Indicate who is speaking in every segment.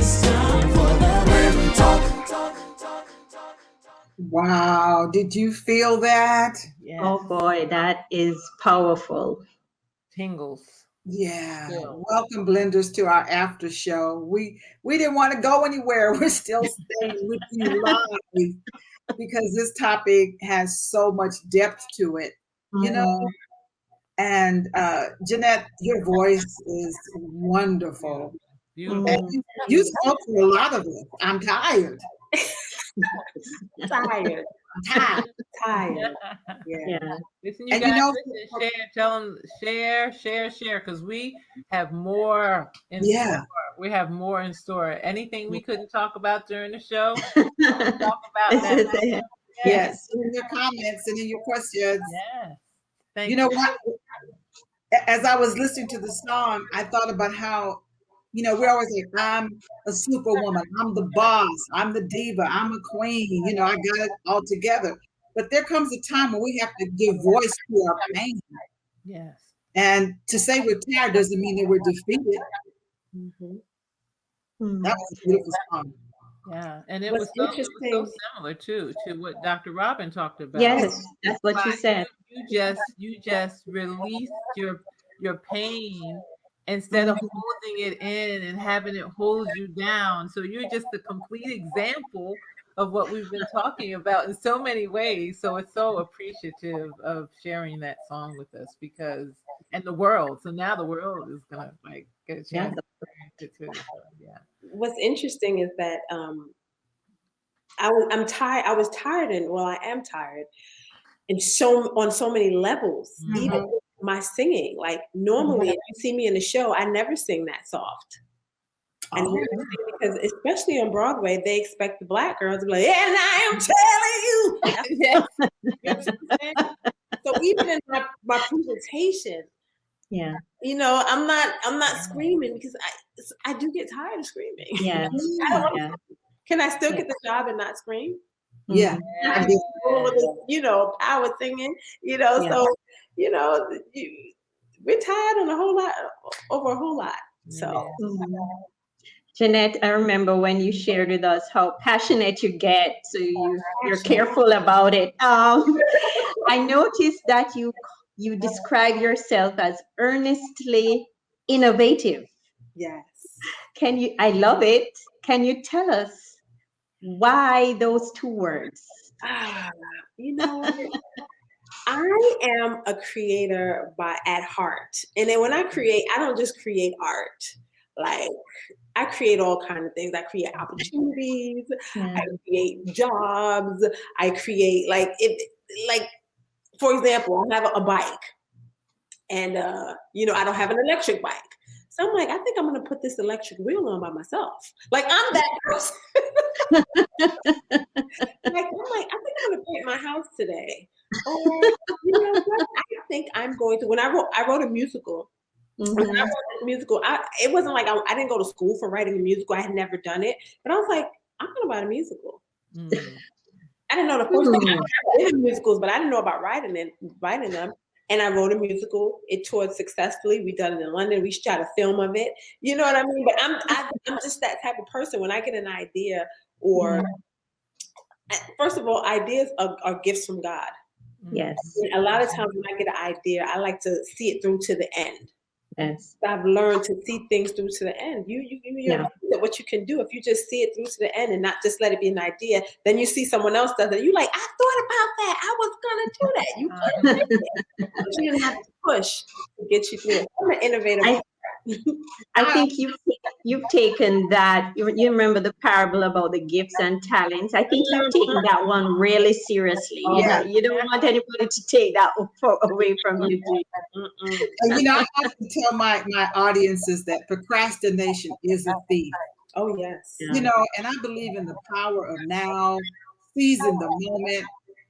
Speaker 1: It's time for the Glenn Talk.
Speaker 2: Wow, did you feel that?
Speaker 3: Yes.
Speaker 4: Oh boy, that is powerful.
Speaker 3: Tingles.
Speaker 2: Yeah.
Speaker 3: Yeah.
Speaker 2: Welcome, Blenders, to our after show. We didn't want to go anywhere. We're still staying with you live because this topic has so much depth to it, you know.
Speaker 4: Mhm.
Speaker 2: And Jeanette, your voice is wonderful.
Speaker 3: Beautiful.
Speaker 2: And you spoke for a lot of it. I'm tired.
Speaker 5: Tired.
Speaker 2: I'm tired.
Speaker 5: Tired. Yeah.
Speaker 4: Yeah.
Speaker 3: Listen, you
Speaker 2: And
Speaker 3: guys,
Speaker 2: you know,
Speaker 3: listen, share, tell them, share, because we have more in
Speaker 2: yeah.
Speaker 3: store. We have more in store. Anything we couldn't talk about during the show, we'll talk about
Speaker 4: This is
Speaker 3: that.
Speaker 4: it.
Speaker 2: Yes. Send in your comments, send in your questions.
Speaker 3: Yes. Thank
Speaker 2: You know what? As I was listening to the song, I thought about how, you know, we always say, I'm a superwoman, I'm the boss, I'm the diva, I'm a queen, you know, I got it all together. But there comes a time when we have to give voice to our pain.
Speaker 3: Yes.
Speaker 2: And to say we're tired doesn't mean that we're defeated. That was a beautiful song.
Speaker 3: Yeah, and it
Speaker 5: What's
Speaker 3: was so
Speaker 5: interesting-
Speaker 3: similar too to what Dr. Robin talked about.
Speaker 4: Yes, that's what she
Speaker 3: Like,
Speaker 4: said.
Speaker 3: You just released your pain instead of holding it in and having it hold you down. So you're just a complete example of what we've been talking about in so many ways. So it's so appreciative of sharing that song with us and the world. So now the world is gonna like get a chance to experience it too. So, yeah.
Speaker 5: What's interesting is that I'm tired. I was tired, and well, I am tired, and on so many levels. Even with my singing, like normally, if you see me in the show, I never sing that soft. I never sing because, especially on Broadway, they expect the Black girls to be like, "And I am telling you." You know what I'm saying? So even in my presentation,
Speaker 4: Yeah.
Speaker 5: you know, I'm not screaming because I do get tired of screaming.
Speaker 4: Yeah.
Speaker 5: I don't want
Speaker 4: Yeah.
Speaker 5: Can I still get the job and not scream?
Speaker 2: Yeah.
Speaker 5: I can go with this, you know, power singing, you know.
Speaker 4: Yeah.
Speaker 5: So, you know, we're tired on over a whole lot. So,
Speaker 4: Jeanette, I remember when you shared with us how passionate you get, so you're careful about it. I noticed that you describe yourself as earnestly innovative.
Speaker 5: yes.
Speaker 4: I love it. Can you tell us why those two words?
Speaker 5: You know, I am a creator at heart. And then when I create, I don't just create art. Like, I create all kinds of things. I create opportunities. I create jobs. I create for example, I have a bike, and you know, I don't have an electric bike. So I'm like, I think I'm gonna put this electric wheel on by myself. Like, I'm that person. I think I'm gonna paint my house today. Or, you know what? I think I'm going to. When I wrote a musical. When I wrote this musical, it wasn't like I didn't go to school for writing a musical. I had never done it, but I was like, I'm gonna write a musical. I didn't know the first thing. I did musicals, but I didn't know about writing them. And I wrote a musical. It toured successfully. We done it in London. We shot a film of it. You know what I mean? But I'm just that type of person. When I get an idea, or first of all, ideas are gifts from God.
Speaker 4: Yes.
Speaker 5: And a lot of times when I get an idea, I like to see it through to the end.
Speaker 4: Yes.
Speaker 5: I've learned to see things through to the end. You're what you can do if you just see it through to the end and not just let it be an idea. Then you see someone else does it. You like, I thought about that. I was gonna do that. You couldn't do it. But you didn't have to push to get you through it. I'm an innovative.
Speaker 4: I think you've taken that. You remember the parable about the gifts and talents. I think you've taken that one really seriously. You don't want anybody to take that away from you.
Speaker 2: And you know, I often tell my audiences that procrastination is a thief.
Speaker 5: Oh yes.
Speaker 2: You know, and I believe in the power of now, seizing the moment,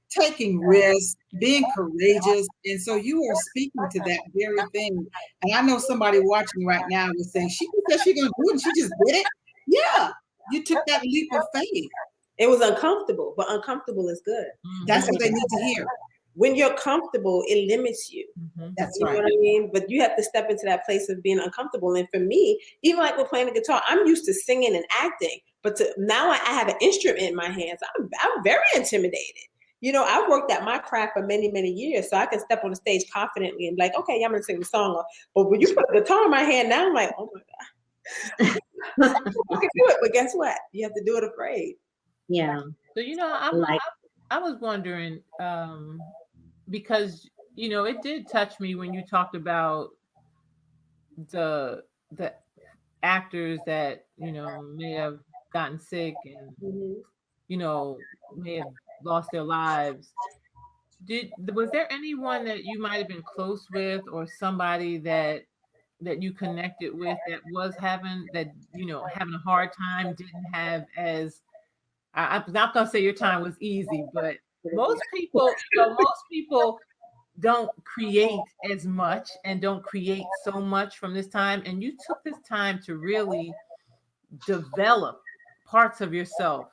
Speaker 2: taking risks, being courageous. And so you are speaking to that very thing. And I know somebody watching right now was saying, she said she's gonna do it and she just did it. Yeah, you took that leap of faith.
Speaker 5: It was uncomfortable, but uncomfortable is good.
Speaker 2: That's what they need to hear.
Speaker 5: when you're comfortable, it limits you.
Speaker 2: That's
Speaker 5: You know
Speaker 2: right.
Speaker 5: what I mean? But you have to step into that place of being uncomfortable. And for me, even like with playing the guitar, I'm used to singing and acting, but now I have an instrument in my hands. I'm very intimidated. You know, I've worked at my craft for many, many years, so I can step on the stage confidently and be like, okay, I'm gonna sing the song. But when you put a guitar in my hand, now I'm like, oh my God. I can do it, but guess what? You have to do it afraid.
Speaker 4: Yeah.
Speaker 3: So, you know, I was wondering, because, you know, it did touch me when you talked about the actors that, you know, may have gotten sick and, you know, may have lost their lives. Was there anyone that you might have been close with, or somebody that you connected with that was having a hard time, didn't have as I'm not gonna say your time was easy, but most people don't create as much and don't create so much from this time, and you took this time to really develop parts of yourself.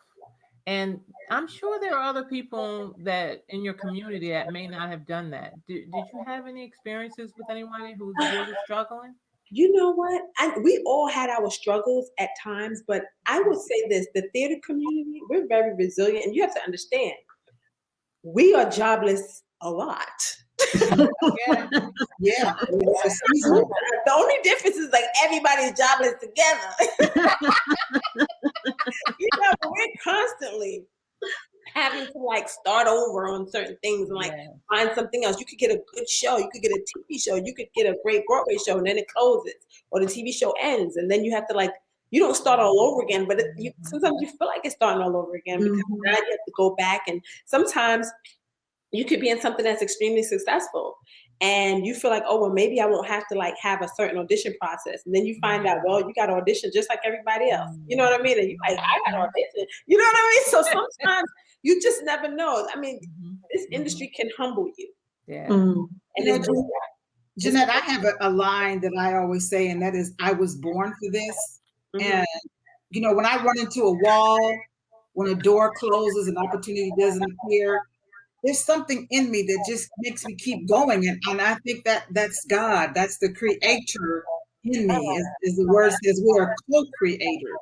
Speaker 3: And I'm sure there are other people that in your community that may not have done that. Did you have any experiences with anyone who's really struggling?
Speaker 5: You know what? We all had our struggles at times, but I would say this, the theater community, we're very resilient. And you have to understand, we are jobless a lot.
Speaker 3: Yeah.
Speaker 2: Yeah.
Speaker 5: The only difference is like everybody's jobless together. You know, but we're constantly having to like start over on certain things and like find something else. You could get a good show, you could get a TV show, you could get a great Broadway show, and then it closes, or the TV show ends, and then you have to like, you don't start all over again, but sometimes you feel like it's starting all over again because now you have to go back, and sometimes you could be in something that's extremely successful and you feel like, oh, well, maybe I won't have to like have a certain audition process. And then you find out, well, you got to audition just like everybody else. You know what I mean? And you're like, I got to audition. You know what I mean? So sometimes you just never know. I mean, this industry can humble you.
Speaker 3: Yeah.
Speaker 5: And
Speaker 2: you know, Jeanette, I have a line that I always say, and that is, I was born for this. And, you know, when I run into a wall, when a door closes, an opportunity doesn't appear, there's something in me that just makes me keep going. And I think that's God. That's the creator in me, as the word says, we are co-creators.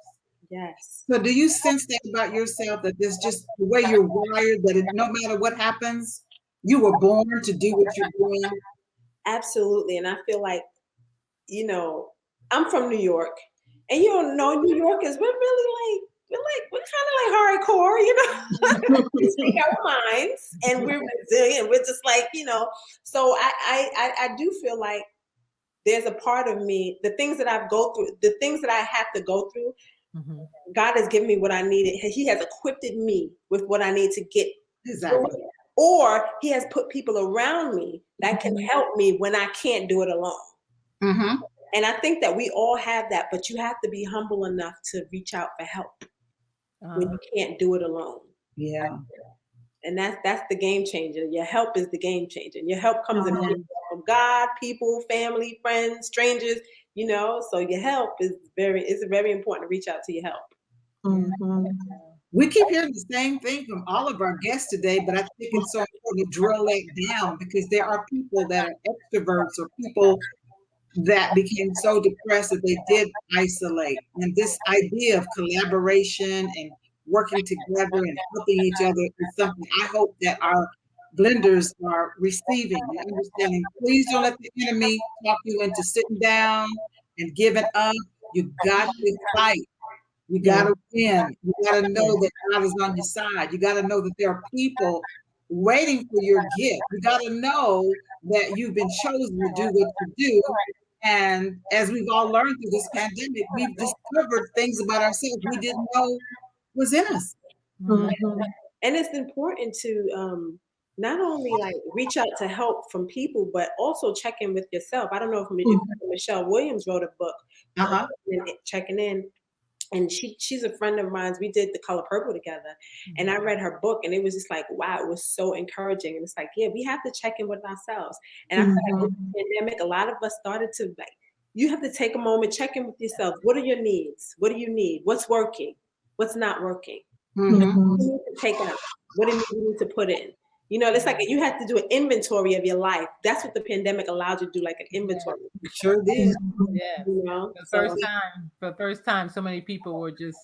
Speaker 5: Yes.
Speaker 2: So do you sense that about yourself, that there's just the way you're wired, that no matter what happens, you were born to do what you're doing?
Speaker 5: Absolutely. And I feel like, you know, I'm from New York, and you don't know, New Yorkers, we're kind of like hardcore, you know. We speak our minds, and we're resilient. We're just like, you know. So I do feel like there's a part of me, the things that I go through, the things that I have to go through, God has given me what I needed. He has equipped me with what I need to get through it. Or he has put people around me that can help me when I can't do it alone. And I think that we all have that, but you have to be humble enough to reach out for help when you can't do it alone.
Speaker 2: Yeah.
Speaker 5: And that's the game changer. Your help is the game changer. Your help comes in from God, people, family, friends, strangers, you know. So your help is very important to reach out to your help.
Speaker 2: We keep hearing the same thing from all of our guests today, but I think it's so important to drill that down, because there are people that are extroverts or people that became so depressed that they did isolate. And this idea of collaboration and working together and helping each other is something I hope that our blenders are receiving and understanding. Please don't let the enemy talk you into sitting down and giving up. You got to fight. You got to win. You got to know that God is on your side. You got to know that there are people waiting for your gift. You got to know that you've been chosen to do what you do. And as we've all learned through this pandemic, we've discovered things about ourselves we didn't know was in us.
Speaker 5: And it's important to not only like reach out to help from people, but also check in with yourself. I don't know if Michelle Williams wrote a book, Checking In. And she's a friend of mine. We did The Color Purple together. And I read her book, and it was just like, wow, it was so encouraging. And it's like, yeah, we have to check in with ourselves. And I feel like with the pandemic, a lot of us started to like, you have to take a moment, check in with yourself. What are your needs? What do you need? What's working? What's not working? What do you need to take out? What do you need to put in? You know, it's like you have to do an inventory of your life. That's what the pandemic allowed you to do, like an inventory.
Speaker 2: Sure did.
Speaker 3: Yeah.
Speaker 5: You know,
Speaker 3: For the first time, so many people were just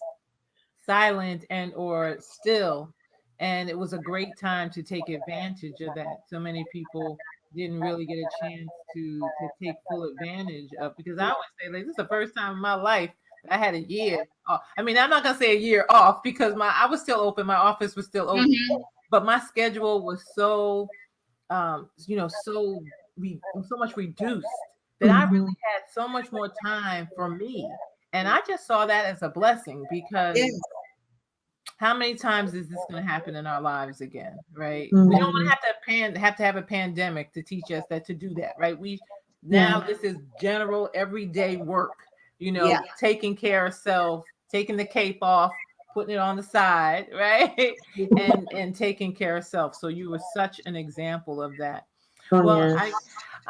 Speaker 3: silent and or still, and it was a great time to take advantage of that. So many people didn't really get a chance to take full advantage of, because I always say, like, this is the first time in my life that I had a year off. I mean, I'm not gonna say a year off because I was still open, my office was still open, but my schedule was so so much reduced that I really had so much more time for me. And I just saw that as a blessing, because how many times is this going to happen in our lives again, right? We don't want to have to have a pandemic to teach us that, to do that, right? This is general everyday work, taking care of self, taking the cape off, putting it on the side, right? and taking care of self. So you were such an example of that.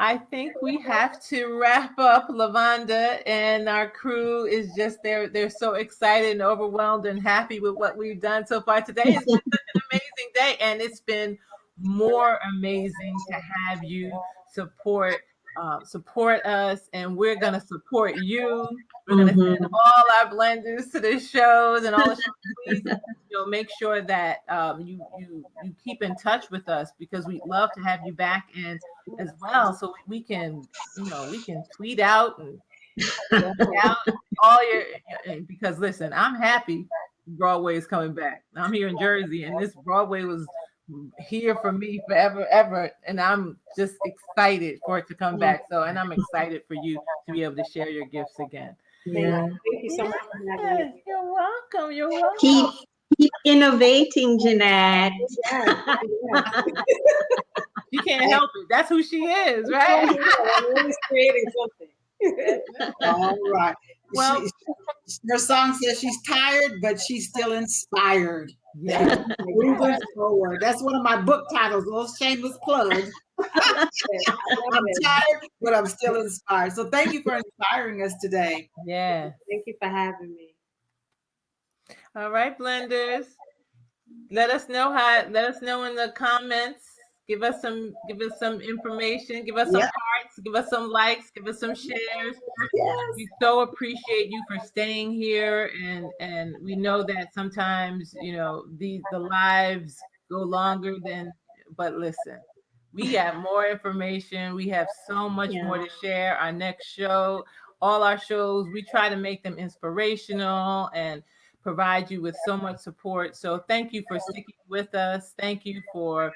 Speaker 3: I think we have to wrap up, Lavonda, and our crew is just they're so excited and overwhelmed and happy with what we've done so far. Today has been such an amazing day, and it's been more amazing to have you support us, and we're gonna support you. We're gonna send all our blenders to the shows and all the shows. Please, make sure that you keep in touch with us, because we'd love to have you back and as well, so we can tweet out and out all your, because listen, I'm happy Broadway is coming back. I'm here in Jersey, and this Broadway was here for me forever, ever, and I'm just excited for it to come back. And I'm excited for you to be able to share your gifts again.
Speaker 5: Thank you so much for having me.
Speaker 3: You're welcome. You're welcome.
Speaker 4: Keep innovating, Jeanette.
Speaker 3: You can't help it. That's who she is, right?
Speaker 5: I'm always creating something.
Speaker 2: All right.
Speaker 3: Well,
Speaker 2: her song says she's tired, but she's still inspired.
Speaker 3: Yeah.
Speaker 2: Moving forward. That's one of my book titles, a little shameless plug. I'm tired, but I'm still inspired. So thank you for inspiring us today.
Speaker 3: Yeah.
Speaker 5: Thank you for having me.
Speaker 3: All right, blenders. Let us know in the comments. Give us some information. Give us some hearts. Give us some likes. Give us some shares. Yes. We so appreciate you for staying here, and we know that sometimes the lives go longer than. But listen, we have more information. We have so much more to share. Our next show, all our shows, we try to make them inspirational and provide you with so much support. So thank you for sticking with us. Thank you for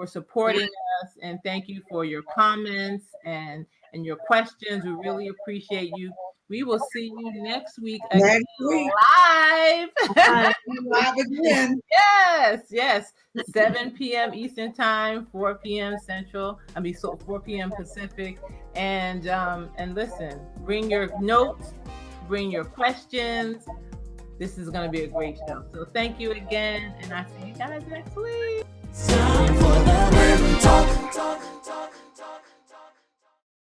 Speaker 3: supporting us, and thank you for your comments and your questions. We really appreciate you. We will see you next week again, live.
Speaker 2: Live again.
Speaker 3: Yes. 7 p.m. Eastern Time, 4 p.m. Central. 4 p.m. Pacific. And listen, bring your notes, bring your questions. This is going to be a great show. So thank you again, and I'll see you guys next week.
Speaker 1: Time for the Rim Talk.